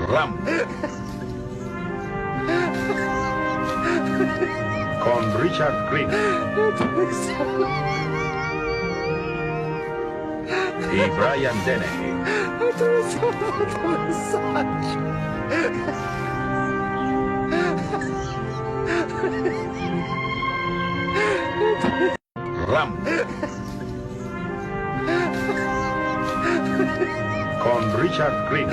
Ram. Con Richard Green y Brian Dennehy. Ram. Con Richard Green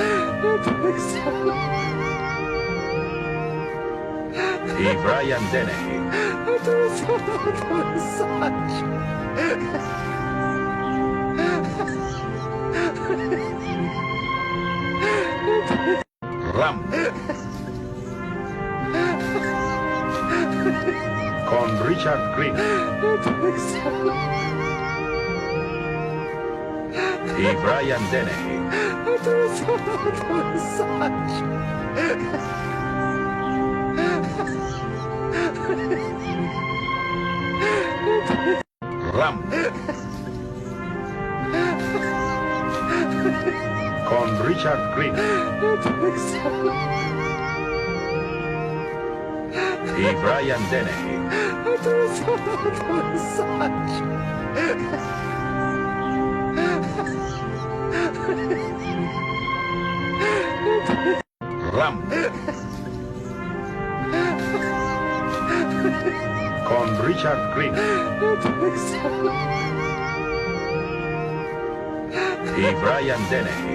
y Brian Dennehy. Ram. Con Richard Green y Brian Dennehy. Ram. Con Richard Green y Brian Dennehy. Ram. Con Richard Green y Brian Dennehy.